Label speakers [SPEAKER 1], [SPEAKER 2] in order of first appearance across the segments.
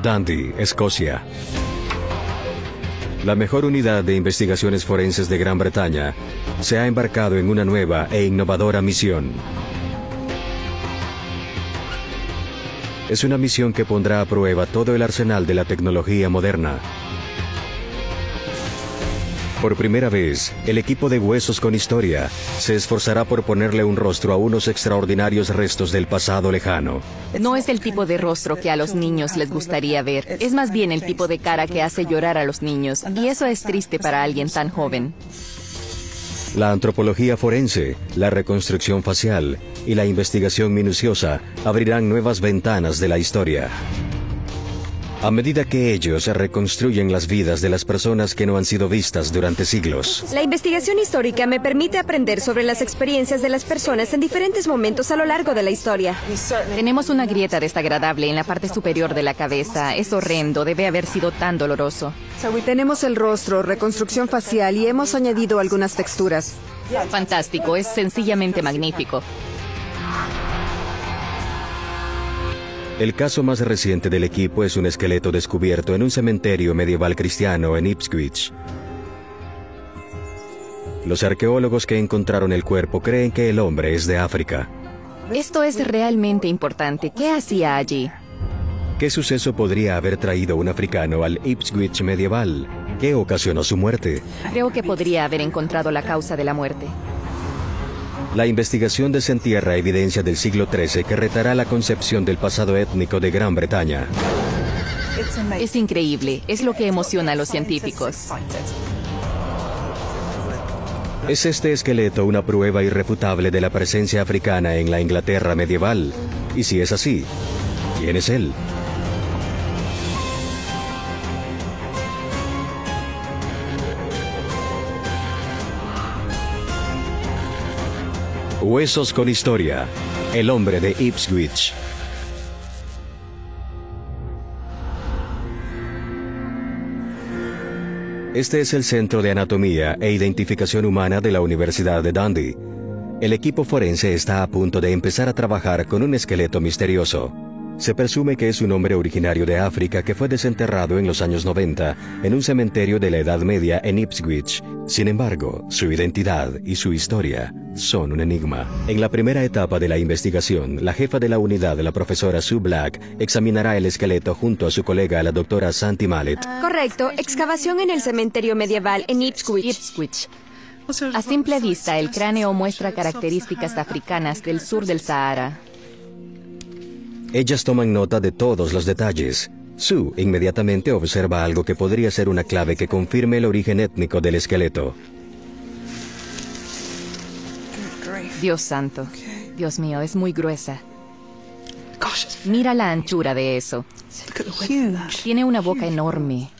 [SPEAKER 1] Dundee, Escocia. La mejor unidad de investigaciones forenses de Gran Bretaña se ha embarcado en una nueva e innovadora misión. Es una misión que pondrá a prueba todo el arsenal de la tecnología moderna. Por primera vez, el equipo de Huesos con Historia se esforzará por ponerle un rostro a unos extraordinarios restos del pasado lejano.
[SPEAKER 2] No es el tipo de rostro que a los niños les gustaría ver. Es más bien el tipo de cara que hace llorar a los niños. Y eso es triste para alguien tan joven.
[SPEAKER 1] La antropología forense, la reconstrucción facial y la investigación minuciosa abrirán nuevas ventanas de la historia. A medida que ellos reconstruyen las vidas de las personas que no han sido vistas durante siglos.
[SPEAKER 3] La investigación histórica me permite aprender sobre las experiencias de las personas en diferentes momentos a lo largo de la historia.
[SPEAKER 2] Tenemos una grieta desagradable en la parte superior de la cabeza. Es horrendo, debe haber sido tan doloroso.
[SPEAKER 4] Tenemos el rostro, reconstrucción facial y hemos añadido algunas texturas.
[SPEAKER 2] Fantástico, es sencillamente magnífico.
[SPEAKER 1] El caso más reciente del equipo es un esqueleto descubierto en un cementerio medieval cristiano en Ipswich. Los arqueólogos que encontraron el cuerpo creen que el hombre es de África.
[SPEAKER 2] Esto es realmente importante. ¿Qué hacía allí?
[SPEAKER 1] ¿Qué suceso podría haber traído un africano al Ipswich medieval? ¿Qué ocasionó su muerte?
[SPEAKER 2] Creo que podría haber encontrado la causa de la muerte.
[SPEAKER 1] La investigación desentierra evidencia del siglo XIII que retará la concepción del pasado étnico de Gran Bretaña.
[SPEAKER 2] Es increíble, es lo que emociona a los científicos.
[SPEAKER 1] ¿Es este esqueleto una prueba irrefutable de la presencia africana en la Inglaterra medieval? Y si es así, ¿quién es él? Huesos con Historia, el hombre de Ipswich. Este es el Centro de Anatomía e Identificación Humana de la Universidad de Dundee. El equipo forense está a punto de empezar a trabajar con un esqueleto misterioso. Se presume que es un hombre originario de África que fue desenterrado en los años 90 en un cementerio de la Edad Media en Ipswich. Sin embargo, su identidad y su historia son un enigma. En la primera etapa de la investigación, la jefa de la unidad, la profesora Sue Black, examinará el esqueleto junto a su colega, la doctora Santi Mallet.
[SPEAKER 3] Correcto, excavación en el cementerio medieval en
[SPEAKER 2] Ipswich. A simple vista, el cráneo muestra características africanas del sur del Sahara.
[SPEAKER 1] Ellas toman nota de todos los detalles. Sue inmediatamente observa algo que podría ser una clave que confirme el origen étnico del esqueleto.
[SPEAKER 2] Dios santo. Dios mío, es muy gruesa. Mira la anchura de eso. Tiene una boca enorme.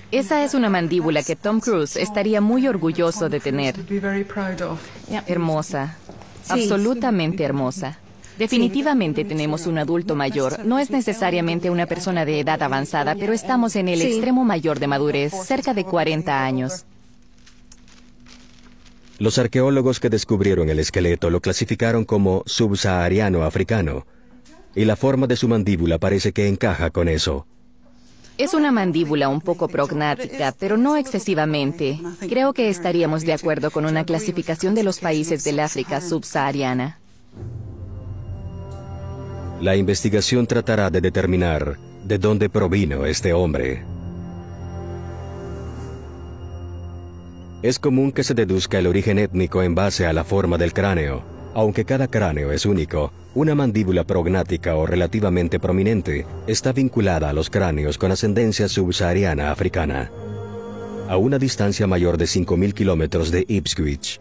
[SPEAKER 2] Esa es una mandíbula que Tom Cruise estaría muy orgulloso de tener. Hermosa. Absolutamente hermosa. Definitivamente tenemos un adulto mayor. No es necesariamente una persona de edad avanzada, pero estamos en el extremo mayor de madurez, cerca de 40 años.
[SPEAKER 1] Los arqueólogos que descubrieron el esqueleto lo clasificaron como subsahariano africano, y la forma de su mandíbula parece que encaja con eso.
[SPEAKER 2] Es una mandíbula un poco prognática, pero no excesivamente. Creo que estaríamos de acuerdo con una clasificación de los países del África subsahariana.
[SPEAKER 1] La investigación tratará de determinar de dónde provino este hombre. Es común que se deduzca el origen étnico en base a la forma del cráneo. Aunque cada cráneo es único, una mandíbula prognática o relativamente prominente está vinculada a los cráneos con ascendencia subsahariana africana. A una distancia mayor de 5.000 kilómetros de Ipswich.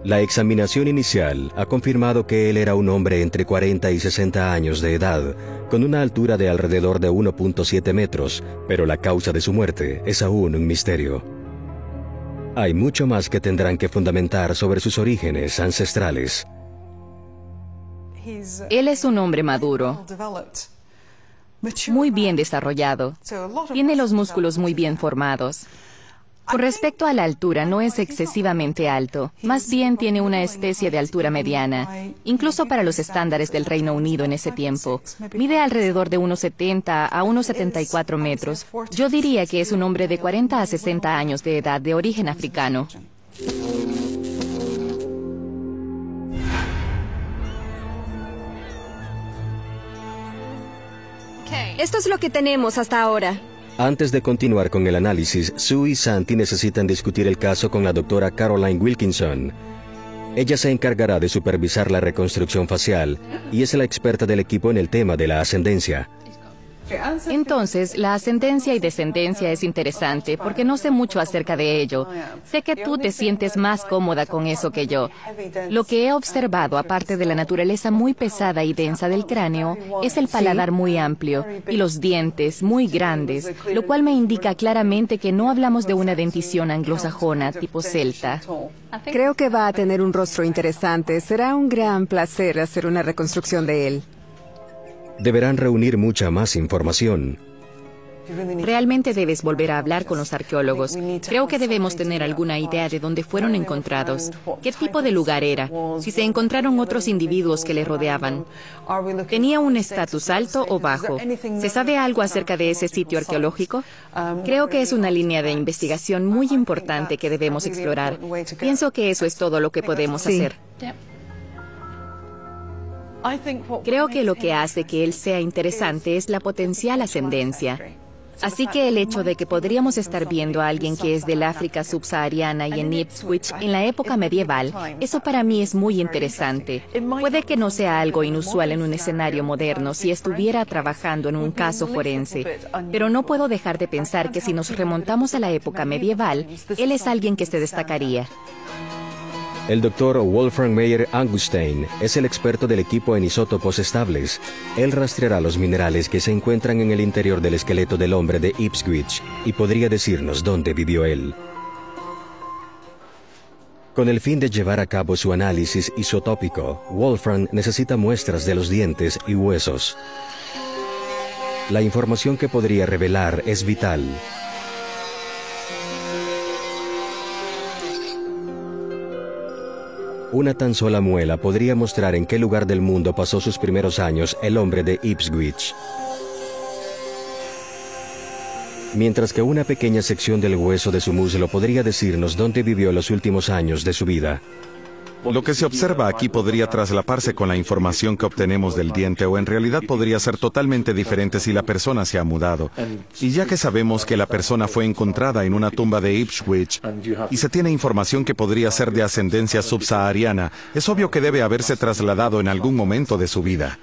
[SPEAKER 1] La examinación inicial ha confirmado que él era un hombre entre 40 y 60 años de edad, con una altura de alrededor de 1.7 metros, pero la causa de su muerte es aún un misterio. Hay mucho más que tendrán que fundamentar sobre sus orígenes ancestrales.
[SPEAKER 2] Él es un hombre maduro, muy bien desarrollado. Tiene los músculos muy bien formados. Con respecto a la altura, no es excesivamente alto. Más bien tiene una especie de altura mediana. Incluso para los estándares del Reino Unido en ese tiempo. Mide alrededor de unos 70 a unos 74 metros. Yo diría que es un hombre de 40 a 60 años de edad, de origen africano.
[SPEAKER 3] Esto es lo que tenemos hasta ahora.
[SPEAKER 1] Antes de continuar con el análisis, Sue y Santi necesitan discutir el caso con la doctora Caroline Wilkinson. Ella se encargará de supervisar la reconstrucción facial y es la experta del equipo en el tema de la ascendencia.
[SPEAKER 2] Entonces, la ascendencia y descendencia es interesante porque no sé mucho acerca de ello. Sé que tú te sientes más cómoda con eso que yo. Lo que he observado, aparte de la naturaleza muy pesada y densa del cráneo, es el paladar muy amplio y los dientes muy grandes, lo cual me indica claramente que no hablamos de una dentición anglosajona tipo celta.
[SPEAKER 4] Creo que va a tener un rostro interesante. Será un gran placer hacer una reconstrucción de él.
[SPEAKER 1] Deberán reunir mucha más información.
[SPEAKER 2] Realmente debes volver a hablar con los arqueólogos. Creo que debemos tener alguna idea de dónde fueron encontrados, qué tipo de lugar era, si se encontraron otros individuos que le rodeaban. ¿Tenía un estatus alto o bajo? ¿Se sabe algo acerca de ese sitio arqueológico? Creo que es una línea de investigación muy importante que debemos explorar. Pienso que eso es todo lo que podemos hacer. Creo que lo que hace que él sea interesante es la potencial ascendencia. Así que el hecho de que podríamos estar viendo a alguien que es del África subsahariana y en Ipswich en la época medieval, eso para mí es muy interesante. Puede que no sea algo inusual en un escenario moderno si estuviera trabajando en un caso forense, pero no puedo dejar de pensar que si nos remontamos a la época medieval, él es alguien que se destacaría.
[SPEAKER 1] El doctor Wolfram Meyer Angustein es el experto del equipo en isótopos estables. Él rastreará los minerales que se encuentran en el interior del esqueleto del hombre de Ipswich y podría decirnos dónde vivió él. Con el fin de llevar a cabo su análisis isotópico, Wolfram necesita muestras de los dientes y huesos. La información que podría revelar es vital. Una tan sola muela podría mostrar en qué lugar del mundo pasó sus primeros años el hombre de Ipswich. Mientras que una pequeña sección del hueso de su muslo podría decirnos dónde vivió los últimos años de su vida.
[SPEAKER 5] Lo que se observa aquí podría traslaparse con la información que obtenemos del diente o en realidad podría ser totalmente diferente si la persona se ha mudado. Y ya que sabemos que la persona fue encontrada en una tumba de Ipswich y se tiene información que podría ser de ascendencia subsahariana, es obvio que debe haberse trasladado en algún momento de su vida.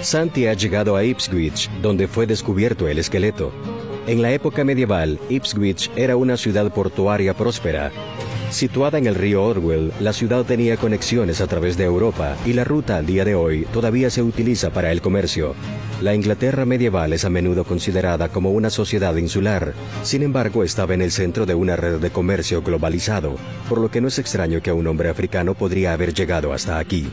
[SPEAKER 1] Santi ha llegado a Ipswich, donde fue descubierto el esqueleto. En la época medieval, Ipswich era una ciudad portuaria próspera. Situada en el río Orwell, la ciudad tenía conexiones a través de Europa y la ruta al día de hoy todavía se utiliza para el comercio. La Inglaterra medieval es a menudo considerada como una sociedad insular. Sin embargo, estaba en el centro de una red de comercio globalizado, por lo que no es extraño que un hombre africano podría haber llegado hasta aquí.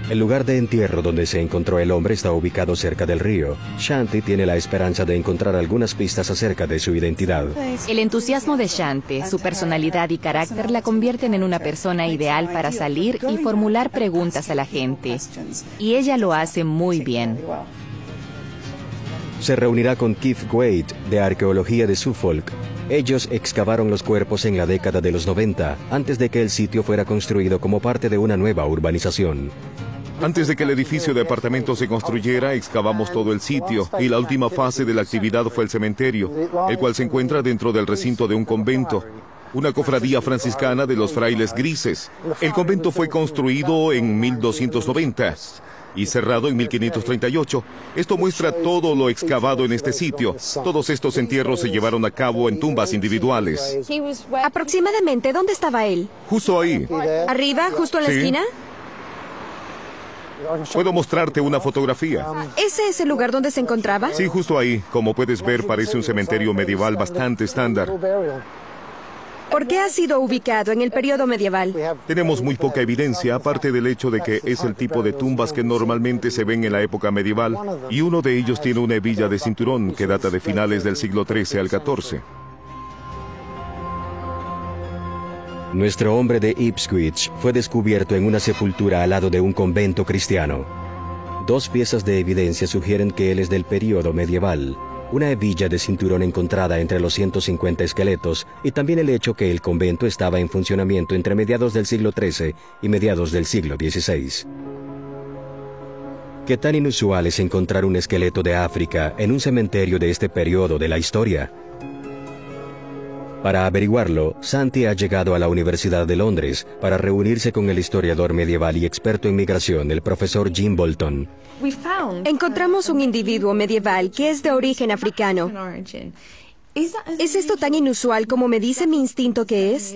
[SPEAKER 1] El lugar de entierro donde se encontró el hombre está ubicado cerca del río. Shanti tiene la esperanza de encontrar algunas pistas acerca de su identidad.
[SPEAKER 2] El entusiasmo de Shanti, su personalidad y carácter la convierten en una persona ideal para salir y formular preguntas a la gente. Y ella lo hace muy bien.
[SPEAKER 1] Se reunirá con Keith Wade, de Arqueología de Suffolk. Ellos excavaron los cuerpos en la década de los 90, antes de que el sitio fuera construido como parte de una nueva urbanización.
[SPEAKER 6] Antes de que el edificio de apartamentos se construyera, excavamos todo el sitio y la última fase de la actividad fue el cementerio, el cual se encuentra dentro del recinto de un convento, una cofradía franciscana de los frailes grises. El convento fue construido en 1290 y cerrado en 1538. Esto muestra todo lo excavado en este sitio. Todos estos entierros se llevaron a cabo en tumbas individuales.
[SPEAKER 3] Aproximadamente, ¿dónde estaba él?
[SPEAKER 6] Justo ahí.
[SPEAKER 3] ¿Arriba, justo en la
[SPEAKER 6] Sí.
[SPEAKER 3] esquina?
[SPEAKER 6] Puedo mostrarte una fotografía.
[SPEAKER 3] ¿Ese es el lugar donde se encontraba?
[SPEAKER 6] Sí, justo ahí. Como puedes ver, parece un cementerio medieval bastante estándar.
[SPEAKER 3] ¿Por qué ha sido ubicado en el periodo medieval?
[SPEAKER 6] Tenemos muy poca evidencia, aparte del hecho de que es el tipo de tumbas que normalmente se ven en la época medieval, y uno de ellos tiene una hebilla de cinturón que data de finales del siglo XIII al XIV.
[SPEAKER 1] Nuestro hombre de Ipswich fue descubierto en una sepultura al lado de un convento cristiano. 2 piezas de evidencia sugieren que él es del periodo medieval. Una hebilla de cinturón encontrada entre los 150 esqueletos y también el hecho que el convento estaba en funcionamiento entre mediados del siglo XIII y mediados del siglo XVI. ¿Qué tan inusual es encontrar un esqueleto de África en un cementerio de este periodo de la historia? Para averiguarlo, Santi ha llegado a la Universidad de Londres para reunirse con el historiador medieval y experto en migración, el profesor Jim Bolton.
[SPEAKER 3] Encontramos un individuo medieval que es de origen africano. ¿Es esto tan inusual como me dice mi instinto que es?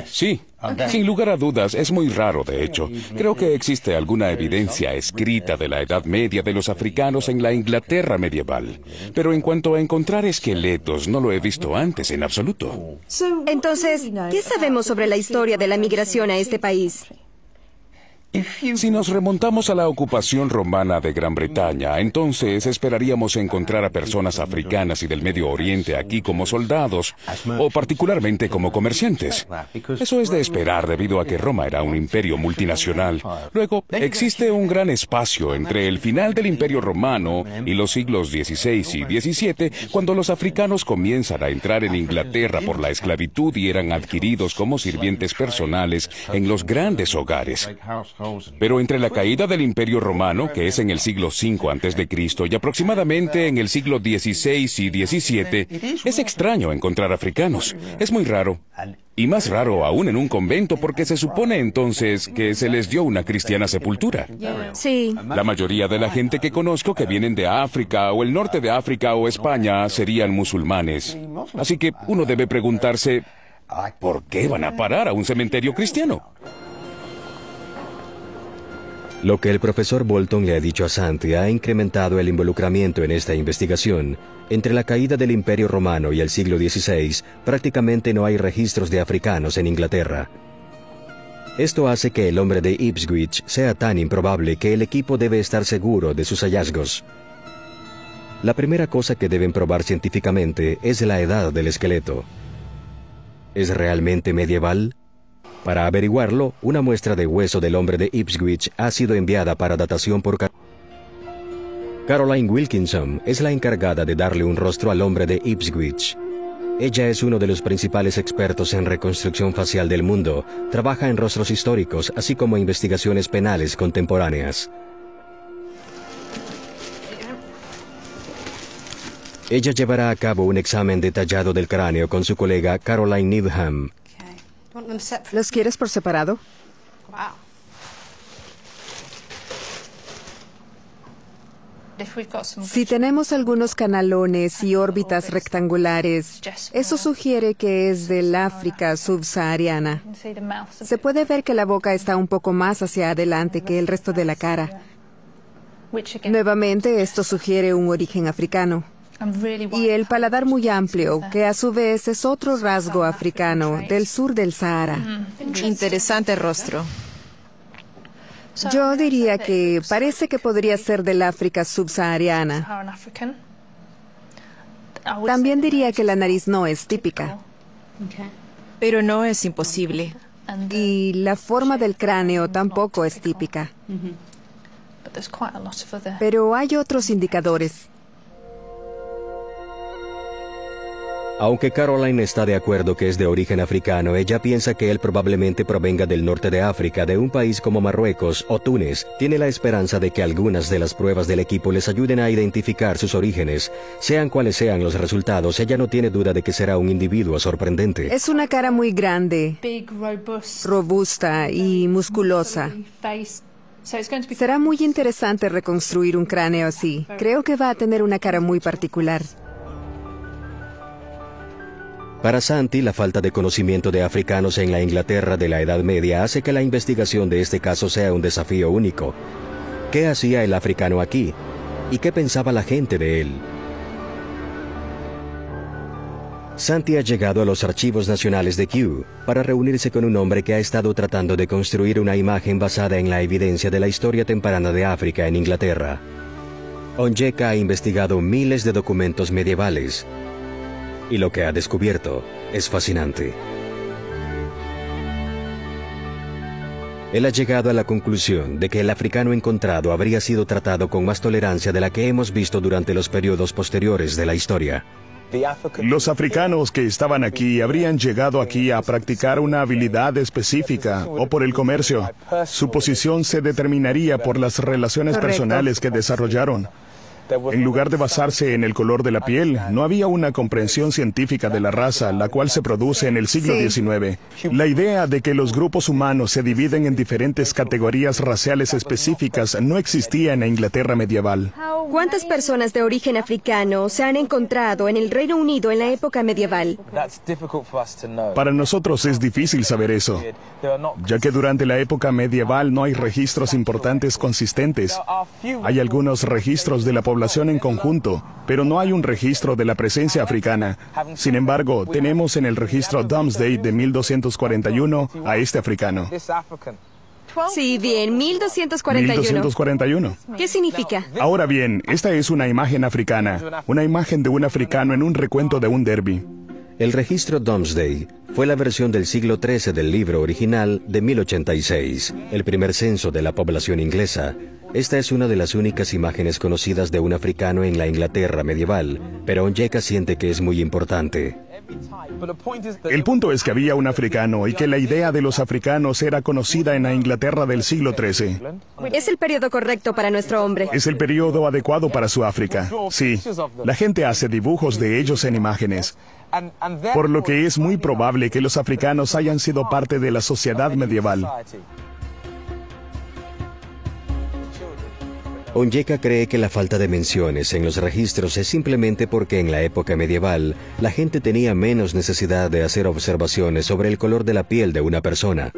[SPEAKER 7] Sí, sin lugar a dudas, es muy raro, de hecho. Creo que existe alguna evidencia escrita de la Edad Media de los africanos en la Inglaterra medieval. Pero en cuanto a encontrar esqueletos, no lo he visto antes en absoluto.
[SPEAKER 3] Entonces, ¿qué sabemos sobre la historia de la migración a este país?
[SPEAKER 7] Si nos remontamos a la ocupación romana de Gran Bretaña, entonces esperaríamos encontrar a personas africanas y del Medio Oriente aquí como soldados, o particularmente como comerciantes. Eso es de esperar debido a que Roma era un imperio multinacional. Luego, existe un gran espacio entre el final del Imperio Romano y los siglos XVI y XVII, cuando los africanos comienzan a entrar en Inglaterra por la esclavitud y eran adquiridos como sirvientes personales en los grandes hogares. Pero entre la caída del Imperio Romano, que es en el siglo V a.C., y aproximadamente en el siglo XVI y XVII, es extraño encontrar africanos. Es muy raro. Y más raro aún en un convento, porque se supone entonces que se les dio una cristiana sepultura.
[SPEAKER 3] Sí.
[SPEAKER 7] La mayoría de la gente que conozco que vienen de África, o el norte de África, o España, serían musulmanes. Así que uno debe preguntarse, ¿por qué van a parar a un cementerio cristiano?
[SPEAKER 1] Lo que el profesor Bolton le ha dicho a Santi ha incrementado el involucramiento en esta investigación. Entre la caída del Imperio Romano y el siglo XVI, prácticamente no hay registros de africanos en Inglaterra. Esto hace que el hombre de Ipswich sea tan improbable que el equipo debe estar seguro de sus hallazgos. La primera cosa que deben probar científicamente es la edad del esqueleto. ¿Es realmente medieval? Para averiguarlo, una muestra de hueso del hombre de Ipswich ha sido enviada para datación por Caroline Wilkinson. Es la encargada de darle un rostro al hombre de Ipswich. Ella es uno de los principales expertos en reconstrucción facial del mundo. Trabaja en rostros históricos, así como investigaciones penales contemporáneas. Ella llevará a cabo un examen detallado del cráneo con su colega Caroline Needham.
[SPEAKER 4] ¿Los quieres por separado? Si tenemos algunos canalones y órbitas rectangulares, eso sugiere que es del África subsahariana. Se puede ver que la boca está un poco más hacia adelante que el resto de la cara. Nuevamente, esto sugiere un origen africano. Y el paladar muy amplio, que a su vez es otro rasgo africano del sur del Sahara.
[SPEAKER 8] Interesante rostro.
[SPEAKER 4] Yo diría que parece que podría ser del África subsahariana. También diría que la nariz no es típica.
[SPEAKER 8] Pero no es imposible.
[SPEAKER 4] Y la forma del cráneo tampoco es típica. Pero hay otros indicadores.
[SPEAKER 1] Aunque Caroline está de acuerdo que es de origen africano, ella piensa que él probablemente provenga del norte de África, de un país como Marruecos o Túnez. Tiene la esperanza de que algunas de las pruebas del equipo les ayuden a identificar sus orígenes. Sean cuales sean los resultados, ella no tiene duda de que será un individuo sorprendente.
[SPEAKER 4] Es una cara muy grande, robusta y musculosa. Será muy interesante reconstruir un cráneo así. Creo que va a tener una cara muy particular.
[SPEAKER 1] Para Santi, la falta de conocimiento de africanos en la Inglaterra de la Edad Media hace que la investigación de este caso sea un desafío único. ¿Qué hacía el africano aquí? ¿Y qué pensaba la gente de él? Santi ha llegado a los archivos nacionales de Kew para reunirse con un hombre que ha estado tratando de construir una imagen basada en la evidencia de la historia temprana de África en Inglaterra. Onyeka ha investigado miles de documentos medievales y lo que ha descubierto es fascinante. Él ha llegado a la conclusión de que el africano encontrado habría sido tratado con más tolerancia de la que hemos visto durante los periodos posteriores de la historia.
[SPEAKER 9] Los africanos que estaban aquí habrían llegado aquí a practicar una habilidad específica o por el comercio. Su posición se determinaría por las relaciones personales que desarrollaron. En lugar de basarse en el color de la piel, no había una comprensión científica de la raza, la cual se produce en el siglo XIX. La idea de que los grupos humanos se dividen en diferentes categorías raciales específicas no existía en la Inglaterra medieval.
[SPEAKER 3] ¿Cuántas personas de origen africano se han encontrado en el Reino Unido en la época medieval?
[SPEAKER 9] Para nosotros es difícil saber eso, ya que durante la época medieval no hay registros importantes consistentes. Hay algunos registros de la población en conjunto, pero no hay un registro de la presencia africana. Sin embargo, tenemos en el registro Domesday de 1241 a este africano.
[SPEAKER 3] Sí, bien, 1241.
[SPEAKER 9] 1241.
[SPEAKER 3] ¿Qué significa?
[SPEAKER 9] Ahora bien, esta es una imagen africana, una imagen de un africano en un recuento de un derby.
[SPEAKER 1] El registro Domesday fue la versión del siglo XIII del libro original de 1086, el primer censo de la población inglesa. Esta es una de las únicas imágenes conocidas de un africano en la Inglaterra medieval, pero Onyeka siente que es muy importante.
[SPEAKER 9] El punto es que había un africano y que la idea de los africanos era conocida en la Inglaterra del siglo XIII.
[SPEAKER 3] Es el periodo correcto para nuestro hombre.
[SPEAKER 9] Es el periodo adecuado para su África. Sí, la gente hace dibujos de ellos en imágenes. Por lo que es muy probable que los africanos hayan sido parte de la sociedad medieval.
[SPEAKER 1] Onyeka cree que la falta de menciones en los registros es simplemente porque en la época medieval la gente tenía menos necesidad de hacer observaciones sobre el color de la piel de una persona.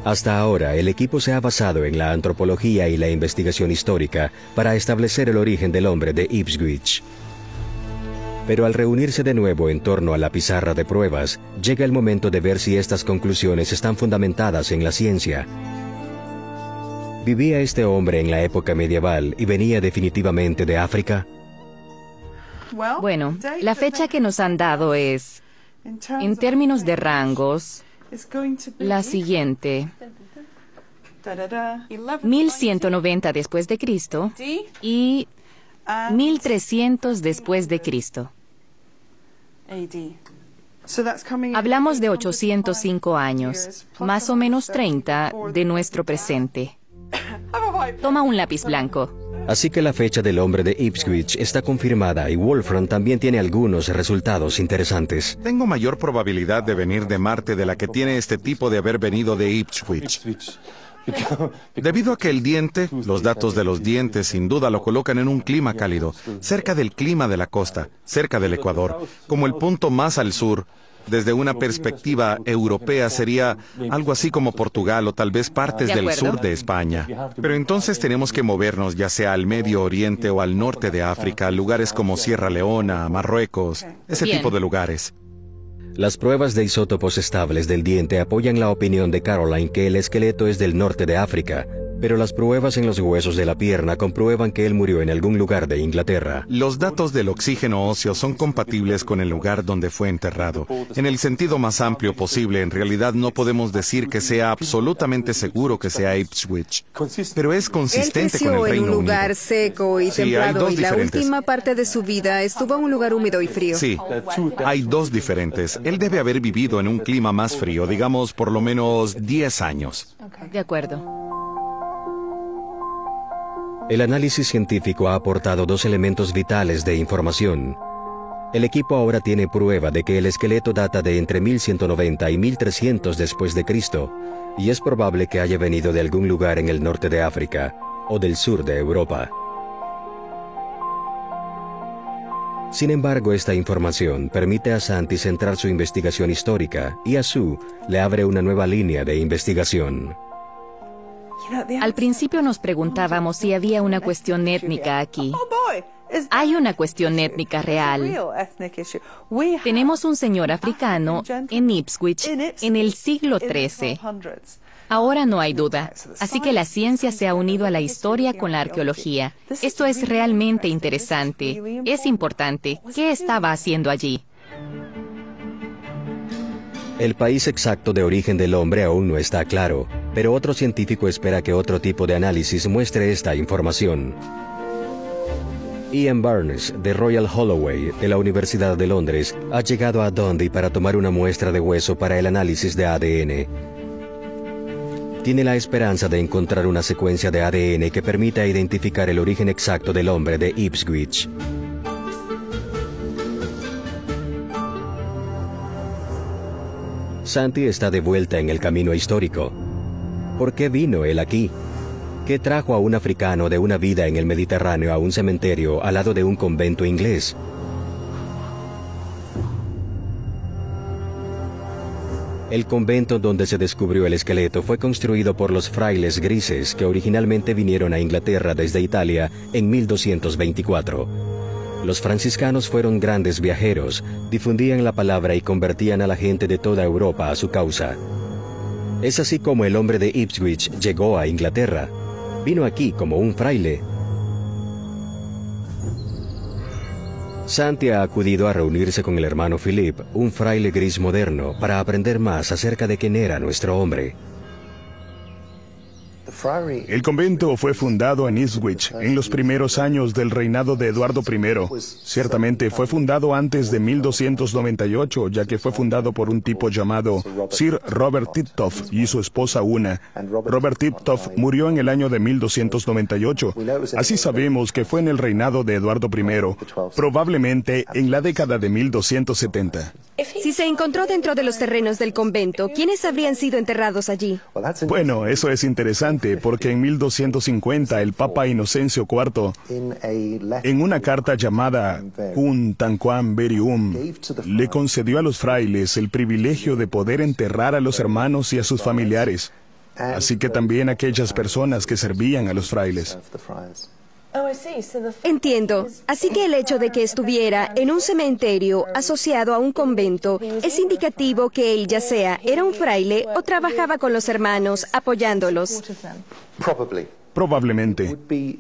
[SPEAKER 1] Hasta ahora, el equipo se ha basado en la antropología y la investigación histórica para establecer el origen del hombre de Ipswich. Pero al reunirse de nuevo en torno a la pizarra de pruebas, llega el momento de ver si estas conclusiones están fundamentadas en la ciencia. ¿Vivía este hombre en la época medieval y venía definitivamente de África?
[SPEAKER 2] Bueno, la fecha que nos han dado es, en términos de rangos, la siguiente: 1190 después de Cristo y 1300 después de Cristo. Hablamos de 805 años, más o menos 30 de nuestro presente. Toma un lápiz blanco.
[SPEAKER 1] Así que la fecha del hombre de Ipswich está confirmada y Wolfram también tiene algunos resultados interesantes.
[SPEAKER 5] Tengo mayor probabilidad de venir de Marte de la que tiene este tipo de haber venido de Ipswich. Debido a que el diente, los datos de los dientes sin duda lo colocan en un clima cálido, cerca del clima de la costa, cerca del Ecuador, como el punto más al sur. Desde una perspectiva europea sería algo así como Portugal o tal vez partes del sur de España. Pero entonces tenemos que movernos ya sea al Medio Oriente o al norte de África, lugares como Sierra Leona, Marruecos, ese tipo de lugares.
[SPEAKER 1] Las pruebas de isótopos estables del diente apoyan la opinión de Caroline que el esqueleto es del norte de África, pero las pruebas en los huesos de la pierna comprueban que él murió en algún lugar de Inglaterra.
[SPEAKER 5] Los datos del oxígeno óseo son compatibles con el lugar donde fue enterrado. En el sentido más amplio posible, en realidad no podemos decir que sea absolutamente seguro que sea Ipswich, pero es consistente con el Reino Unido.
[SPEAKER 4] Él creció en un lugar seco y templado y la
[SPEAKER 5] diferentes.
[SPEAKER 4] última parte de su vida estuvo en un lugar húmedo y frío.
[SPEAKER 5] Sí, hay dos diferentes. Él debe haber vivido en un clima más frío, digamos por lo menos 10 años.
[SPEAKER 2] De acuerdo.
[SPEAKER 1] El análisis científico ha aportado dos elementos vitales de información. El equipo ahora tiene prueba de que el esqueleto data de entre 1190 y 1300 después de Cristo, y es probable que haya venido de algún lugar en el norte de África o del sur de Europa. Sin embargo, esta información permite a Santi centrar su investigación histórica y a Sue le abre una nueva línea de investigación.
[SPEAKER 2] Al principio nos preguntábamos si había una cuestión étnica aquí. Hay una cuestión étnica real. Tenemos un señor africano en Ipswich en el siglo XIII. Ahora no hay duda. Así que la ciencia se ha unido a la historia con la arqueología. Esto es realmente interesante. Es importante. ¿Qué estaba haciendo allí?
[SPEAKER 1] El país exacto de origen del hombre aún no está claro, pero otro científico espera que otro tipo de análisis muestre esta información. Ian Barnes, de Royal Holloway, de la Universidad de Londres, ha llegado a Dundee para tomar una muestra de hueso para el análisis de ADN. Tiene la esperanza de encontrar una secuencia de ADN que permita identificar el origen exacto del hombre de Ipswich. Santi está de vuelta en el camino histórico. ¿Por qué vino él aquí? ¿Qué trajo a un africano de una vida en el Mediterráneo a un cementerio al lado de un convento inglés? El convento donde se descubrió el esqueleto fue construido por los frailes grises que originalmente vinieron a Inglaterra desde Italia en 1224. Los franciscanos fueron grandes viajeros, difundían la palabra y convertían a la gente de toda Europa a su causa. Es así como el hombre de Ipswich llegó a Inglaterra. Vino aquí como un fraile. Santi ha acudido a reunirse con el hermano Philip, un fraile gris moderno, para aprender más acerca de quién era nuestro hombre.
[SPEAKER 9] El convento fue fundado en Ipswich en los primeros años del reinado de Eduardo I. Ciertamente fue fundado antes de 1298, ya que fue fundado por un tipo llamado Sir Robert Tiptoft y su esposa Una. Robert Tiptoft murió en el año de 1298. Así sabemos que fue en el reinado de Eduardo I, probablemente en la década de 1270.
[SPEAKER 3] Si se encontró dentro de los terrenos del convento, ¿quiénes habrían sido enterrados allí?
[SPEAKER 9] Bueno, eso es interesante, porque en 1250 el Papa Inocencio IV, en una carta llamada Un Tanquam Berium, le concedió a los frailes el privilegio de poder enterrar a los hermanos y a sus familiares, así que también a aquellas personas que servían a los frailes.
[SPEAKER 3] Entiendo. Así que el hecho de que estuviera en un cementerio asociado a un convento es indicativo que él ya sea era un fraile o trabajaba con los hermanos apoyándolos.
[SPEAKER 9] Probablemente.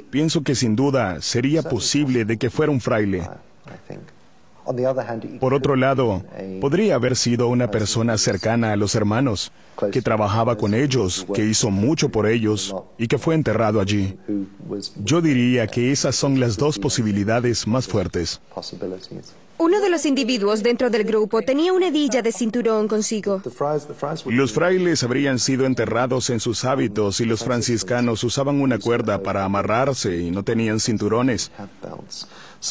[SPEAKER 9] Pienso que sin duda sería posible de que fuera un fraile. Por otro lado, podría haber sido una persona cercana a los hermanos, que trabajaba con ellos, que hizo mucho por ellos y que fue enterrado allí. Yo diría que esas son las dos posibilidades más fuertes.
[SPEAKER 3] Uno de los individuos dentro del grupo tenía una hebilla de cinturón consigo.
[SPEAKER 9] Los frailes habrían sido enterrados en sus hábitos y los franciscanos usaban una cuerda para amarrarse y no tenían cinturones.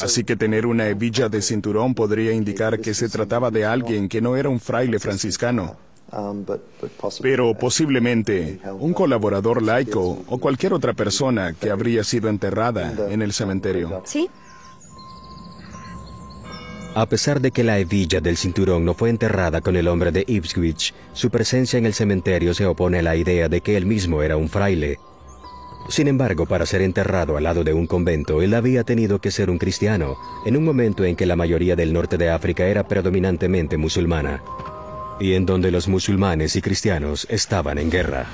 [SPEAKER 9] Así que tener una hebilla de cinturón podría indicar que se trataba de alguien que no era un fraile franciscano, pero posiblemente un colaborador laico o cualquier otra persona que habría sido enterrada en el cementerio.
[SPEAKER 3] ¿Sí?
[SPEAKER 1] A pesar de que la hebilla del cinturón no fue enterrada con el hombre de Ipswich, su presencia en el cementerio se opone a la idea de que él mismo era un fraile. Sin embargo, para ser enterrado al lado de un convento, él había tenido que ser un cristiano, en un momento en que la mayoría del norte de África era predominantemente musulmana, y en donde los musulmanes y cristianos estaban en guerra.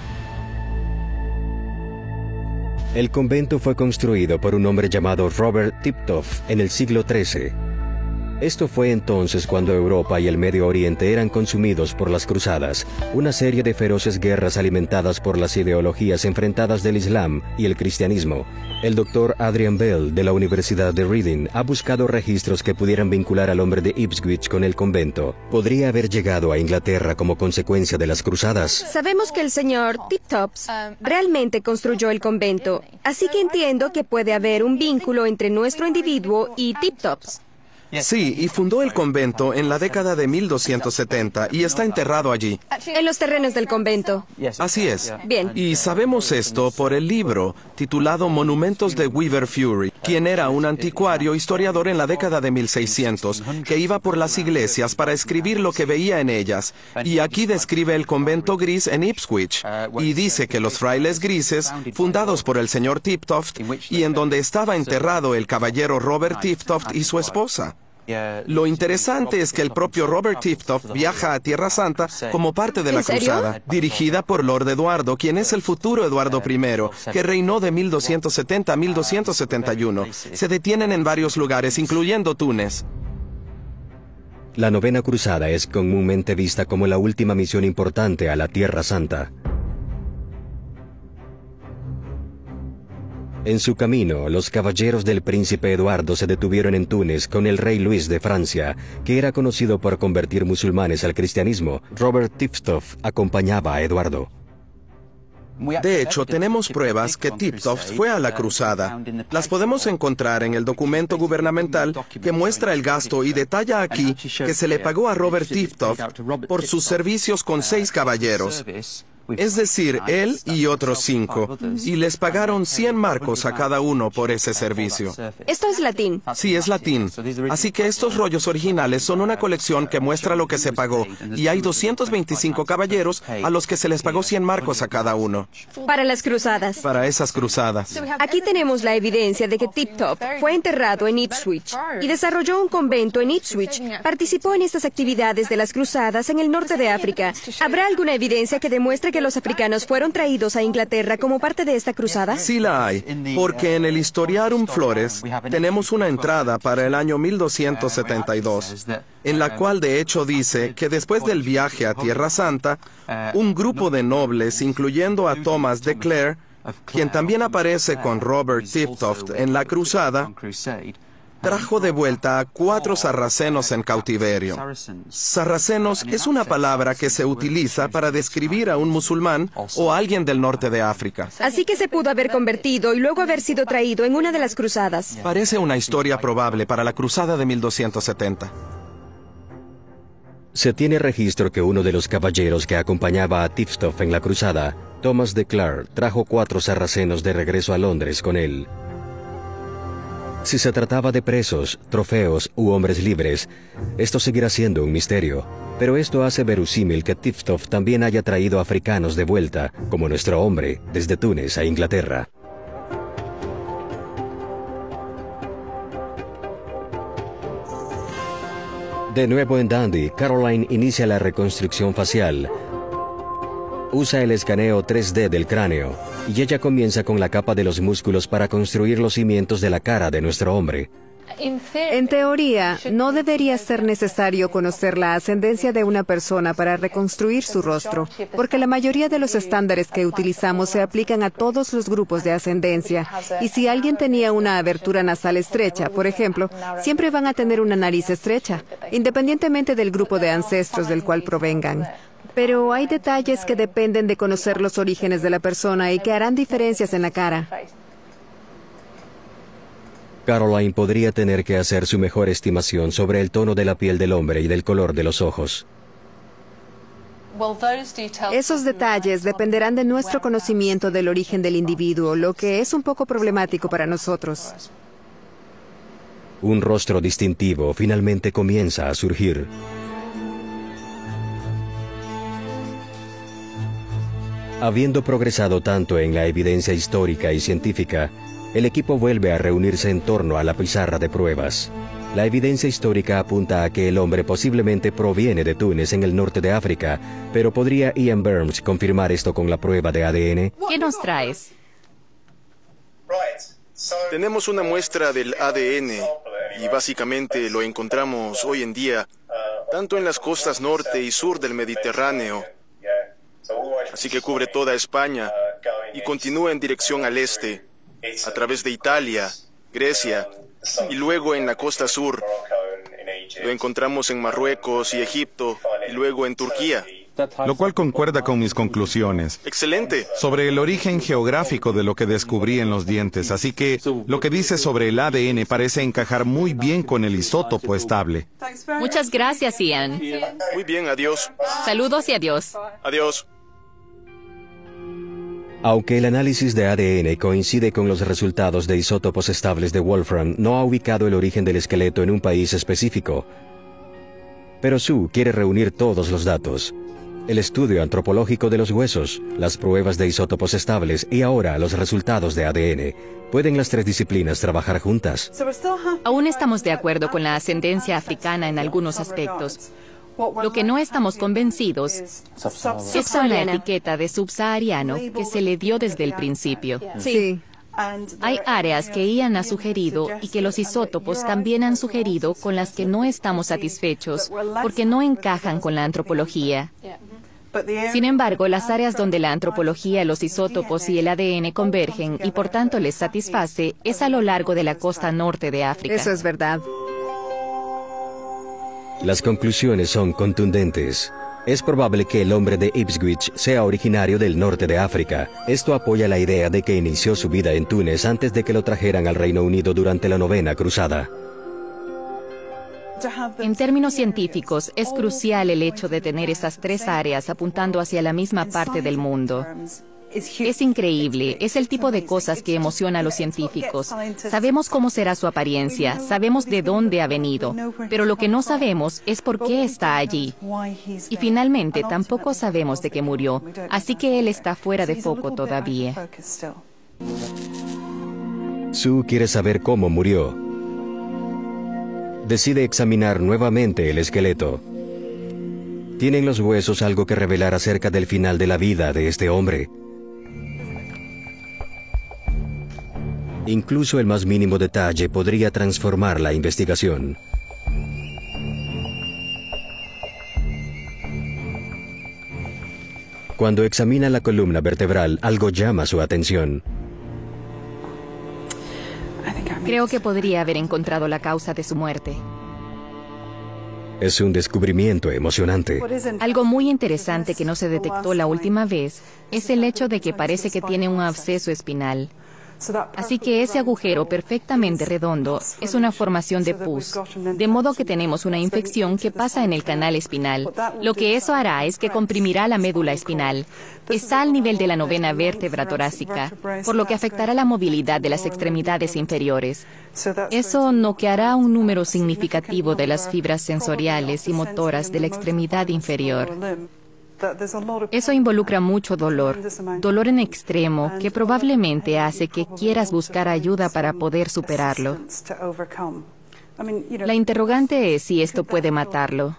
[SPEAKER 1] El convento fue construido por un hombre llamado Robert Tiptoft en el siglo XIII. Esto fue entonces cuando Europa y el Medio Oriente eran consumidos por las cruzadas, una serie de feroces guerras alimentadas por las ideologías enfrentadas del Islam y el cristianismo. El doctor Adrian Bell de la Universidad de Reading ha buscado registros que pudieran vincular al hombre de Ipswich con el convento. ¿Podría haber llegado a Inglaterra como consecuencia de las cruzadas?
[SPEAKER 3] Sabemos que el señor Tiptoft realmente construyó el convento, así que entiendo que puede haber un vínculo entre nuestro individuo y Tiptoft.
[SPEAKER 10] Sí, y fundó el convento en la década de 1270 y está enterrado allí.
[SPEAKER 3] En los terrenos del convento.
[SPEAKER 10] Así es.
[SPEAKER 3] Bien.
[SPEAKER 10] Y sabemos esto por el libro titulado Monumentos de Weaver Fury, quien era un anticuario historiador en la década de 1600 que iba por las iglesias para escribir lo que veía en ellas. Y aquí describe el convento gris en Ipswich y dice que los frailes grises, fundados por el señor Tiptoft, y en donde estaba enterrado el caballero Robert Tiptoft y su esposa. Lo interesante es que el propio Robert Tiptoft viaja a Tierra Santa como parte de la cruzada, dirigida por Lord Eduardo, quien es el futuro Eduardo I, que reinó de 1270 a 1271. Se detienen en varios lugares, incluyendo Túnez.
[SPEAKER 1] La novena cruzada es comúnmente vista como la última misión importante a la Tierra Santa. En su camino, los caballeros del príncipe Eduardo se detuvieron en Túnez con el rey Luis de Francia, que era conocido por convertir musulmanes al cristianismo. Robert Tiptoft acompañaba a Eduardo.
[SPEAKER 10] De hecho, tenemos pruebas que Tiptoft fue a la cruzada. Las podemos encontrar en el documento gubernamental que muestra el gasto y detalla aquí que se le pagó a Robert Tiptoft por sus servicios con 6 caballeros. Es decir, él y otros 5, y les pagaron 100 marcos a cada uno por ese servicio.
[SPEAKER 3] Esto es latín.
[SPEAKER 10] Sí, es latín. Así que estos rollos originales son una colección que muestra lo que se pagó, y hay 225 caballeros a los que se les pagó 100 marcos a cada uno.
[SPEAKER 3] Para las cruzadas.
[SPEAKER 10] Para esas cruzadas.
[SPEAKER 3] Aquí tenemos la evidencia de que Tiptoft fue enterrado en Ipswich y desarrolló un convento en Ipswich. Participó en estas actividades de las cruzadas en el norte de África. ¿Habrá alguna evidencia que demuestre que los africanos fueron traídos a Inglaterra como parte de esta cruzada?
[SPEAKER 10] Sí la hay, porque en el Historiarum Flores tenemos una entrada para el año 1272, en la cual de hecho dice que después del viaje a Tierra Santa, un grupo de nobles, incluyendo a Thomas de Clare, quien también aparece con Robert Tiptoft en la cruzada, trajo de vuelta a 4 sarracenos en cautiverio. Sarracenos es una palabra que se utiliza para describir a un musulmán o a alguien del norte de África.
[SPEAKER 3] Así que se pudo haber convertido y luego haber sido traído en una de las cruzadas.
[SPEAKER 10] Parece una historia probable para la cruzada de 1270.
[SPEAKER 1] Se tiene registro que uno de los caballeros que acompañaba a Tiptoft en la cruzada, Thomas de Clare, trajo 4 sarracenos de regreso a Londres con él. Si se trataba de presos, trofeos u hombres libres, esto seguirá siendo un misterio. Pero esto hace verosímil que Tiptoft también haya traído africanos de vuelta, como nuestro hombre, desde Túnez a Inglaterra. De nuevo en Dundee, Caroline inicia la reconstrucción facial. Usa el escaneo 3D del cráneo, y ella comienza con la capa de los músculos para construir los cimientos de la cara de nuestro hombre.
[SPEAKER 4] En teoría, no debería ser necesario conocer la ascendencia de una persona para reconstruir su rostro, porque la mayoría de los estándares que utilizamos se aplican a todos los grupos de ascendencia. Y si alguien tenía una abertura nasal estrecha, por ejemplo, siempre van a tener una nariz estrecha, independientemente del grupo de ancestros del cual provengan. Pero hay detalles que dependen de conocer los orígenes de la persona y que harán diferencias en la cara.
[SPEAKER 1] Caroline podría tener que hacer su mejor estimación sobre el tono de la piel del hombre y del color de los ojos.
[SPEAKER 4] Esos detalles dependerán de nuestro conocimiento del origen del individuo, lo que es un poco problemático para nosotros.
[SPEAKER 1] Un rostro distintivo finalmente comienza a surgir. Habiendo progresado tanto en la evidencia histórica y científica, el equipo vuelve a reunirse en torno a la pizarra de pruebas. La evidencia histórica apunta a que el hombre posiblemente proviene de Túnez en el norte de África, pero ¿podría Ian Burns confirmar esto con la prueba de ADN?
[SPEAKER 2] ¿Qué nos traes?
[SPEAKER 11] Tenemos una muestra del ADN y básicamente lo encontramos hoy en día tanto en las costas norte y sur del Mediterráneo. Así que cubre toda España y continúa en dirección al este, a través de Italia, Grecia y luego en la costa sur. Lo encontramos en Marruecos y Egipto y luego en Turquía.
[SPEAKER 5] lo cual concuerda con mis conclusiones.
[SPEAKER 11] Excelente.
[SPEAKER 5] Sobre el origen geográfico de lo que descubrí en los dientes, así que lo que dice sobre el ADN parece encajar muy bien con el isótopo estable.
[SPEAKER 2] Muchas gracias, Ian.
[SPEAKER 11] Muy bien, adiós.
[SPEAKER 2] Saludos y adiós.
[SPEAKER 11] Adiós.
[SPEAKER 1] Aunque el análisis de ADN coincide con los resultados de isótopos estables de Wolfram, no ha ubicado el origen del esqueleto en un país específico. Pero Sue quiere reunir todos los datos. El estudio antropológico de los huesos, las pruebas de isótopos estables y ahora los resultados de ADN. ¿Pueden las tres disciplinas trabajar juntas?
[SPEAKER 2] Aún estamos de acuerdo con la ascendencia africana en algunos aspectos. Lo que no estamos convencidos es con la etiqueta de subsahariano que se le dio desde el principio.
[SPEAKER 4] Sí.
[SPEAKER 2] Hay áreas que Ian ha sugerido y que los isótopos también han sugerido con las que no estamos satisfechos porque no encajan con la antropología. Sin embargo, las áreas donde la antropología, los isótopos y el ADN convergen y por tanto les satisface es a lo largo de la costa norte de África.
[SPEAKER 4] Eso es verdad.
[SPEAKER 1] Las conclusiones son contundentes. Es probable que el hombre de Ipswich sea originario del norte de África. Esto apoya la idea de que inició su vida en Túnez antes de que lo trajeran al Reino Unido durante la Novena Cruzada.
[SPEAKER 2] En términos científicos, es crucial el hecho de tener esas tres áreas apuntando hacia la misma parte del mundo. Es increíble, es el tipo de cosas que emociona a los científicos. Sabemos cómo será su apariencia, sabemos de dónde ha venido, pero lo que no sabemos es por qué está allí. Y finalmente, tampoco sabemos de qué murió, así que él está fuera de foco todavía.
[SPEAKER 1] Sue quiere saber cómo murió. Decide examinar nuevamente el esqueleto. ¿Tienen los huesos algo que revelar acerca del final de la vida de este hombre? Incluso el más mínimo detalle podría transformar la investigación. Cuando examina la columna vertebral, algo llama su atención.
[SPEAKER 2] Creo que podría haber encontrado la causa de su muerte.
[SPEAKER 1] Es un descubrimiento emocionante.
[SPEAKER 2] Algo muy interesante que no se detectó la última vez es el hecho de que parece que tiene un absceso espinal. Así que ese agujero perfectamente redondo es una formación de pus, de modo que tenemos una infección que pasa en el canal espinal. Lo que eso hará es que comprimirá la médula espinal. Está al nivel de la novena vértebra torácica, por lo que afectará la movilidad de las extremidades inferiores. Eso noqueará un número significativo de las fibras sensoriales y motoras de la extremidad inferior. Eso involucra mucho dolor, dolor en extremo, que probablemente hace que quieras buscar ayuda para poder superarlo. La interrogante es si esto puede matarlo.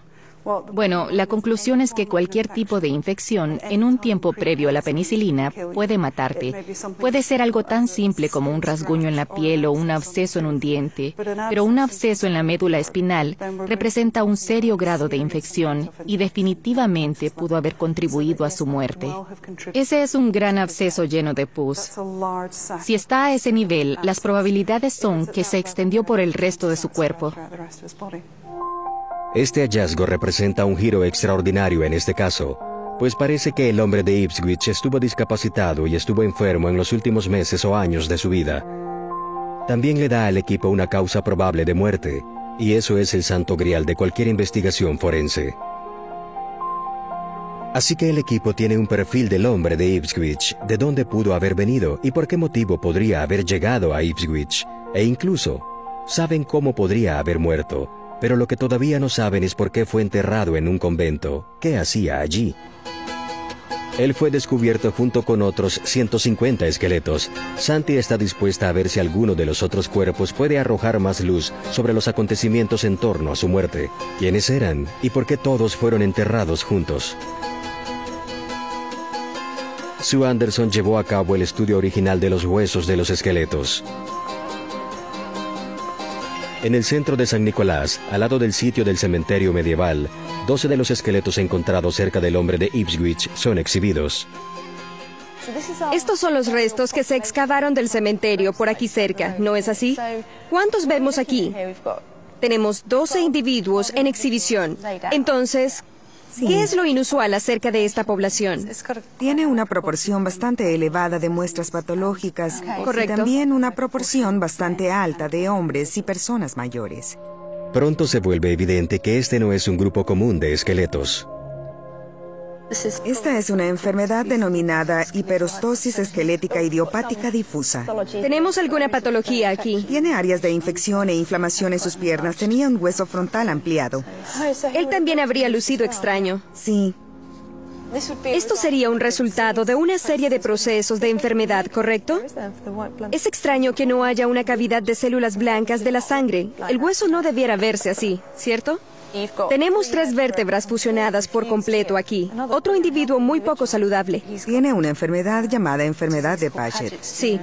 [SPEAKER 2] Bueno, la conclusión es que cualquier tipo de infección en un tiempo previo a la penicilina puede matarte. Puede ser algo tan simple como un rasguño en la piel o un absceso en un diente, pero un absceso en la médula espinal representa un serio grado de infección y definitivamente pudo haber contribuido a su muerte. Ese es un gran absceso lleno de pus. Si está a ese nivel, las probabilidades son que se extendió por el resto de su cuerpo.
[SPEAKER 1] Este hallazgo representa un giro extraordinario en este caso, pues parece que el hombre de Ipswich estuvo discapacitado y estuvo enfermo en los últimos meses o años de su vida. También le da al equipo una causa probable de muerte, y eso es el santo grial de cualquier investigación forense. Así que el equipo tiene un perfil del hombre de Ipswich, de dónde pudo haber venido y por qué motivo podría haber llegado a Ipswich, e incluso saben cómo podría haber muerto. Pero lo que todavía no saben es por qué fue enterrado en un convento. ¿Qué hacía allí? Él fue descubierto junto con otros 150 esqueletos. Santi está dispuesta a ver si alguno de los otros cuerpos puede arrojar más luz sobre los acontecimientos en torno a su muerte. ¿Quiénes eran? ¿Y por qué todos fueron enterrados juntos? Sue Anderson llevó a cabo el estudio original de los huesos de los esqueletos. En el centro de San Nicolás, al lado del sitio del cementerio medieval, 12 de los esqueletos encontrados cerca del hombre de Ipswich son exhibidos.
[SPEAKER 3] Estos son los restos que se excavaron del cementerio por aquí cerca, ¿no es así? ¿Cuántos vemos aquí? Tenemos 12 individuos en exhibición. Entonces, ¿Qué es lo inusual acerca de esta población?
[SPEAKER 12] Tiene una proporción bastante elevada de muestras patológicas.
[SPEAKER 3] Correcto.
[SPEAKER 12] Y también una proporción bastante alta de hombres y personas mayores.
[SPEAKER 1] Pronto se vuelve evidente que este no es un grupo común de esqueletos.
[SPEAKER 12] Esta es una enfermedad denominada hiperostosis esquelética idiopática difusa.
[SPEAKER 3] ¿Tenemos alguna patología aquí?
[SPEAKER 12] Tiene áreas de infección e inflamación en sus piernas. Tenía un hueso frontal ampliado.
[SPEAKER 3] Él también habría lucido extraño.
[SPEAKER 12] Sí.
[SPEAKER 3] Esto sería un resultado de una serie de procesos de enfermedad, ¿correcto? Es extraño que no haya una cavidad de células blancas de la sangre. El hueso no debiera verse así, ¿cierto? Tenemos 3 vértebras fusionadas por completo aquí. Otro individuo muy poco saludable.
[SPEAKER 12] Tiene una enfermedad llamada enfermedad de Paget.
[SPEAKER 3] Sí.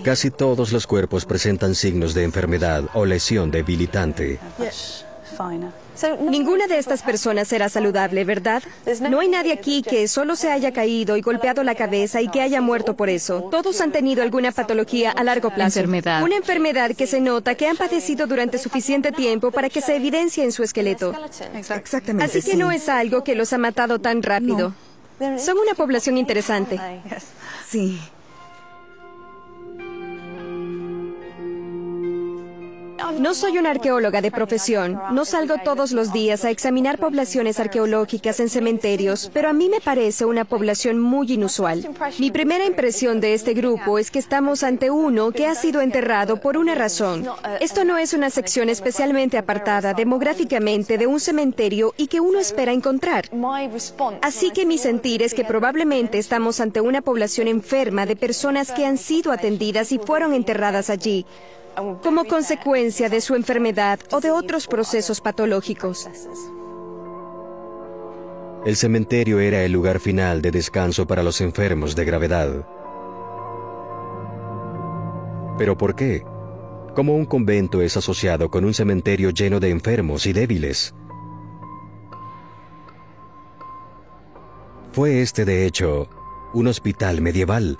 [SPEAKER 1] Casi todos los cuerpos presentan signos de enfermedad o lesión debilitante.
[SPEAKER 3] Ninguna de estas personas será saludable, ¿verdad? No hay nadie aquí que solo se haya caído y golpeado la cabeza y que haya muerto por eso. Todos han tenido alguna patología a largo plazo.
[SPEAKER 2] Enfermedad.
[SPEAKER 3] Una enfermedad que se nota que han padecido durante suficiente tiempo para que se evidencie en su esqueleto.
[SPEAKER 12] Exactamente.
[SPEAKER 3] Así que
[SPEAKER 12] sí.
[SPEAKER 3] no es algo que los ha matado tan rápido. Son una población interesante.
[SPEAKER 12] Sí.
[SPEAKER 3] No soy una arqueóloga de profesión. No salgo todos los días a examinar poblaciones arqueológicas en cementerios, pero a mí me parece una población muy inusual. Mi primera impresión de este grupo es que estamos ante uno que ha sido enterrado por una razón. Esto no es una sección especialmente apartada demográficamente de un cementerio y que uno espera encontrar. Así que mi sentir es que probablemente estamos ante una población enferma de personas que han sido atendidas y fueron enterradas allí, como consecuencia de su enfermedad o de otros procesos patológicos.
[SPEAKER 1] El cementerio era el lugar final de descanso para los enfermos de gravedad. ¿Pero por qué? ¿Cómo un convento es asociado con un cementerio lleno de enfermos y débiles? Fue este, de hecho, un hospital medieval.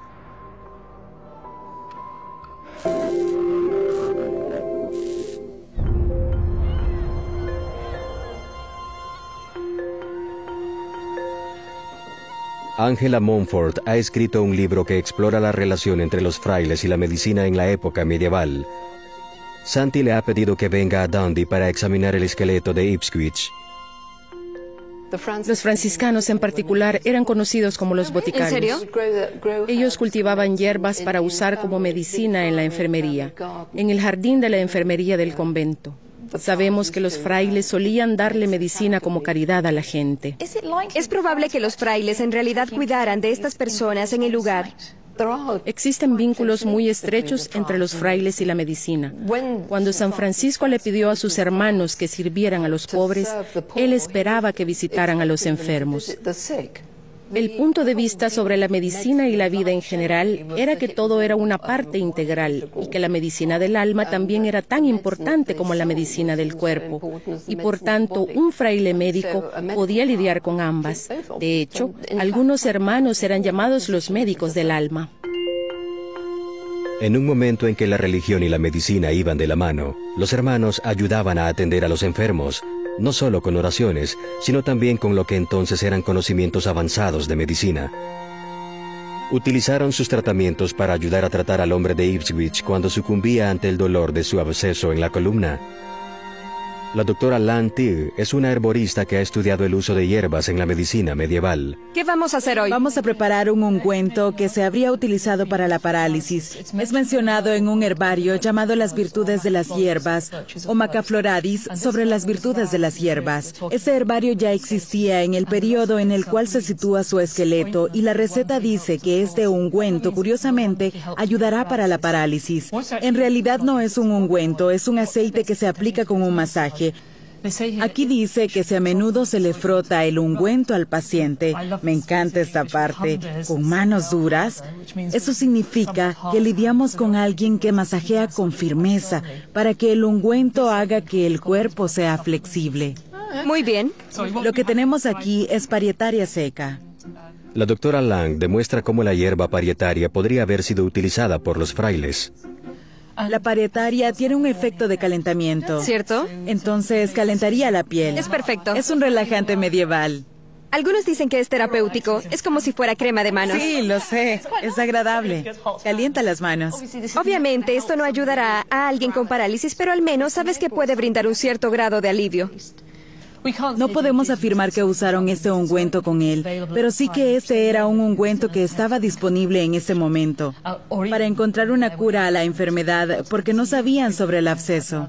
[SPEAKER 1] Angela Montfort ha escrito un libro que explora la relación entre los frailes y la medicina en la época medieval. Santi le ha pedido que venga a Dundee para examinar el esqueleto de Ipswich.
[SPEAKER 13] Los franciscanos en particular eran conocidos como los boticarios.
[SPEAKER 3] ¿En serio?
[SPEAKER 13] Ellos cultivaban hierbas para usar como medicina en la enfermería, en el jardín de la enfermería del convento. Sabemos que los frailes solían darle medicina como caridad a la gente.
[SPEAKER 3] Es probable que los frailes en realidad cuidaran de estas personas en el lugar.
[SPEAKER 13] Existen vínculos muy estrechos entre los frailes y la medicina. Cuando San Francisco le pidió a sus hermanos que sirvieran a los pobres, él esperaba que visitaran a los enfermos. El punto de vista sobre la medicina y la vida en general era que todo era una parte integral y que la medicina del alma también era tan importante como la medicina del cuerpo. Y por tanto, un fraile médico podía lidiar con ambas. De hecho, algunos hermanos eran llamados los médicos del alma.
[SPEAKER 1] En un momento en que la religión y la medicina iban de la mano, los hermanos ayudaban a atender a los enfermos, no solo con oraciones, sino también con lo que entonces eran conocimientos avanzados de medicina. Utilizaron sus tratamientos para ayudar a tratar al hombre de Ipswich cuando sucumbía ante el dolor de su absceso en la columna. La doctora Lan Tig es una herborista que ha estudiado el uso de hierbas en la medicina medieval.
[SPEAKER 3] ¿Qué vamos a hacer hoy?
[SPEAKER 14] Vamos a preparar un ungüento que se habría utilizado para la parálisis. Es mencionado en un herbario llamado Las Virtudes de las Hierbas o Macafloradis sobre las virtudes de las hierbas. Ese herbario ya existía en el periodo en el cual se sitúa su esqueleto y la receta dice que este ungüento, curiosamente, ayudará para la parálisis. En realidad no es un ungüento, es un aceite que se aplica con un masaje. Aquí dice que si a menudo se le frota el ungüento al paciente, me encanta esta parte, con manos duras, eso significa que lidiamos con alguien que masajea con firmeza para que el ungüento haga que el cuerpo sea flexible.
[SPEAKER 3] Muy bien.
[SPEAKER 14] Lo que tenemos aquí es parietaria seca.
[SPEAKER 1] La doctora Lang demuestra cómo la hierba parietaria podría haber sido utilizada por los frailes.
[SPEAKER 14] La parietaria tiene un efecto de calentamiento.
[SPEAKER 3] ¿Cierto?
[SPEAKER 14] Entonces calentaría la piel.
[SPEAKER 3] Es perfecto.
[SPEAKER 14] Es un relajante medieval.
[SPEAKER 3] Algunos dicen que es terapéutico. Es como si fuera crema de manos.
[SPEAKER 14] Sí, lo sé. Es agradable. Calienta las manos.
[SPEAKER 3] Obviamente, esto no ayudará a alguien con parálisis, pero al menos sabes que puede brindar un cierto grado de alivio.
[SPEAKER 14] No podemos afirmar que usaron este ungüento con él, pero sí que este era un ungüento que estaba disponible en ese momento para encontrar una cura a la enfermedad porque no sabían sobre el absceso.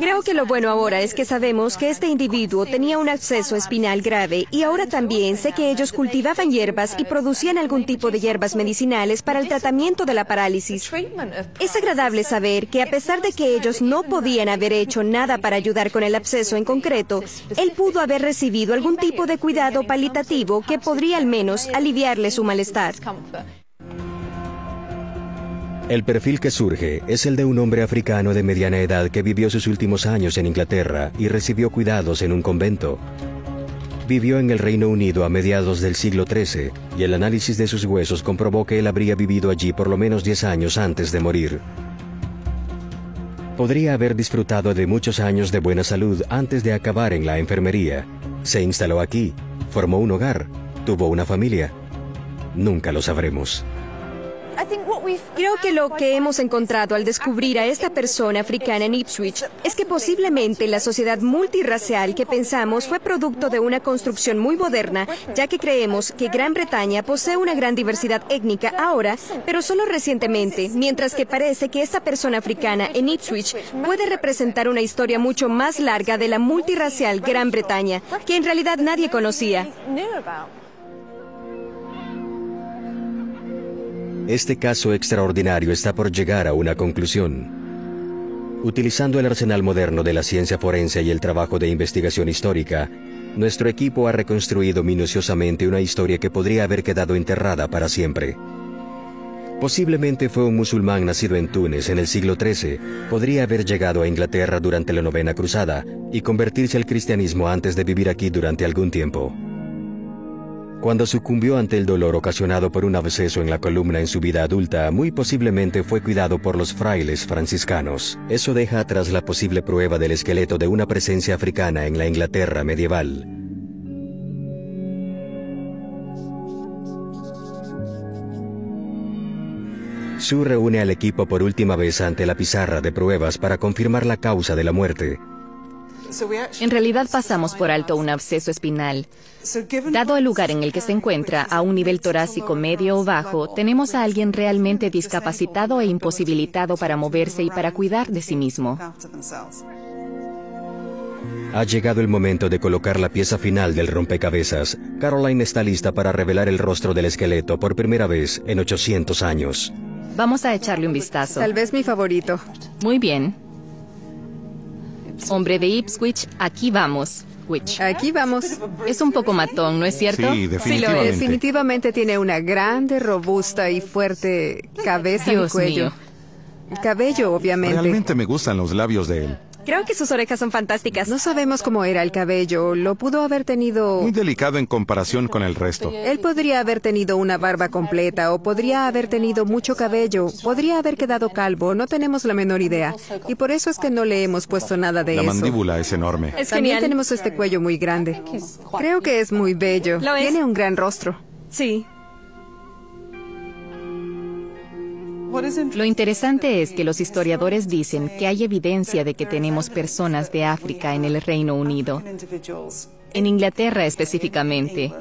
[SPEAKER 3] Creo que lo bueno ahora es que sabemos que este individuo tenía un absceso espinal grave y ahora también sé que ellos cultivaban hierbas y producían algún tipo de hierbas medicinales para el tratamiento de la parálisis. Es agradable saber que a pesar de que ellos no podían haber hecho nada para ayudar con el absceso en concreto, él pudo haber recibido algún tipo de cuidado paliativo que podría al menos aliviarle su malestar.
[SPEAKER 1] El perfil que surge es el de un hombre africano de mediana edad que vivió sus últimos años en Inglaterra y recibió cuidados en un convento. Vivió en el Reino Unido a mediados del siglo XIII y el análisis de sus huesos comprobó que él habría vivido allí por lo menos 10 años antes de morir. Podría haber disfrutado de muchos años de buena salud antes de acabar en la enfermería. Se instaló aquí, formó un hogar, tuvo una familia. Nunca lo sabremos.
[SPEAKER 3] Creo que lo que hemos encontrado al descubrir a esta persona africana en Ipswich es que posiblemente la sociedad multirracial que pensamos fue producto de una construcción muy moderna, ya que creemos que Gran Bretaña posee una gran diversidad étnica ahora, pero solo recientemente, mientras que parece que esta persona africana en Ipswich puede representar una historia mucho más larga de la multirracial Gran Bretaña, que en realidad nadie conocía.
[SPEAKER 1] Este caso extraordinario está por llegar a una conclusión. Utilizando el arsenal moderno de la ciencia forense y el trabajo de investigación histórica, nuestro equipo ha reconstruido minuciosamente una historia que podría haber quedado enterrada para siempre. Posiblemente fue un musulmán nacido en Túnez en el siglo XIII, podría haber llegado a Inglaterra durante la Novena Cruzada y convertirse al cristianismo antes de vivir aquí durante algún tiempo. Cuando sucumbió ante el dolor ocasionado por un absceso en la columna en su vida adulta, muy posiblemente fue cuidado por los frailes franciscanos. Eso deja atrás la posible prueba del esqueleto de una presencia africana en la Inglaterra medieval. Sue reúne al equipo por última vez ante la pizarra de pruebas para confirmar la causa de la muerte.
[SPEAKER 2] En realidad pasamos por alto un absceso espinal. Dado el lugar en el que se encuentra, a un nivel torácico medio o bajo, tenemos a alguien realmente discapacitado e imposibilitado para moverse y para cuidar de sí mismo.
[SPEAKER 1] Ha llegado el momento de colocar la pieza final del rompecabezas. Caroline está lista para revelar el rostro del esqueleto por primera vez en 800 años.
[SPEAKER 2] Vamos a echarle un vistazo.
[SPEAKER 4] Tal vez mi favorito.
[SPEAKER 2] Muy bien. Hombre de Ipswich, aquí vamos.
[SPEAKER 4] Aquí vamos.
[SPEAKER 2] Es un poco matón, ¿no es cierto?
[SPEAKER 5] Sí, definitivamente.
[SPEAKER 4] Sí, lo es. Definitivamente tiene una grande, robusta y fuerte cabeza y cuello.
[SPEAKER 2] Mío.
[SPEAKER 4] Cabello, obviamente.
[SPEAKER 5] Realmente me gustan los labios de él.
[SPEAKER 3] Creo que sus orejas son fantásticas.
[SPEAKER 4] No sabemos cómo era el cabello. Lo pudo haber tenido...
[SPEAKER 5] Muy delicado en comparación con el resto.
[SPEAKER 4] Él podría haber tenido una barba completa o podría haber tenido mucho cabello. Podría haber quedado calvo. No tenemos la menor idea. Y por eso es que no le hemos puesto nada de
[SPEAKER 5] La
[SPEAKER 4] eso.
[SPEAKER 5] mandíbula es enorme.
[SPEAKER 3] Es
[SPEAKER 4] También
[SPEAKER 3] genial.
[SPEAKER 4] tenemos este cuello muy grande. Creo que es muy bello.
[SPEAKER 3] Lo es.
[SPEAKER 4] Tiene un gran rostro.
[SPEAKER 3] Sí.
[SPEAKER 2] Lo interesante es que los historiadores dicen que hay evidencia de que tenemos personas de África en el Reino Unido, en Inglaterra específicamente,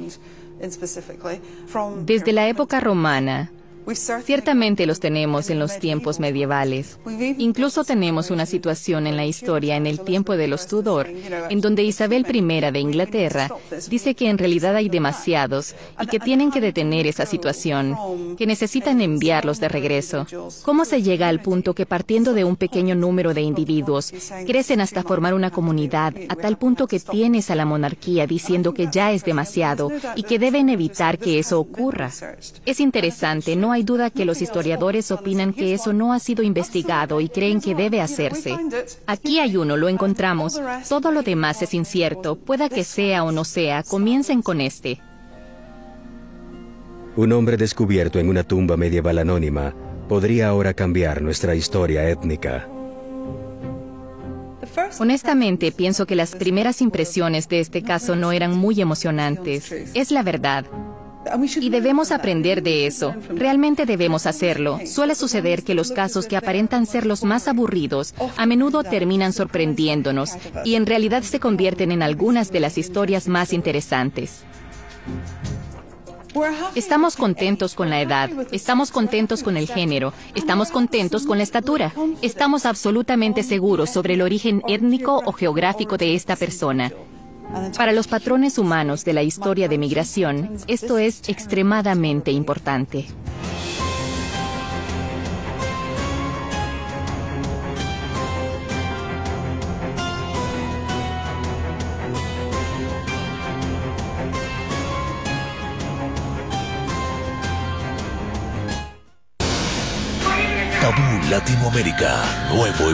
[SPEAKER 2] desde la época romana. Ciertamente los tenemos en los tiempos medievales. Incluso tenemos una situación en la historia en el tiempo de los Tudor, en donde Isabel I de Inglaterra dice que en realidad hay demasiados y que tienen que detener esa situación, que necesitan enviarlos de regreso. ¿Cómo se llega al punto que partiendo de un pequeño número de individuos, crecen hasta formar una comunidad, a tal punto que tienes a la monarquía diciendo que ya es demasiado y que deben evitar que eso ocurra? Es interesante, no hay duda que los historiadores opinan que eso no ha sido investigado y creen que debe hacerse. Aquí hay uno, lo encontramos. Todo lo demás es incierto. Pueda que sea o no sea, comiencen con este.
[SPEAKER 1] Un hombre descubierto en una tumba medieval anónima podría ahora cambiar nuestra historia étnica.
[SPEAKER 2] Honestamente, pienso que las primeras impresiones de este caso no eran muy emocionantes. Es la verdad. Y debemos aprender de eso. Realmente debemos hacerlo. Suele suceder que los casos que aparentan ser los más aburridos a menudo terminan sorprendiéndonos y en realidad se convierten en algunas de las historias más interesantes. Estamos contentos con la edad, estamos contentos con el género, estamos contentos con la estatura. Estamos absolutamente seguros sobre el origen étnico o geográfico de esta persona. Para los patrones humanos de la historia de migración, esto es extremadamente importante.
[SPEAKER 15] Tabú Latinoamérica, nuevo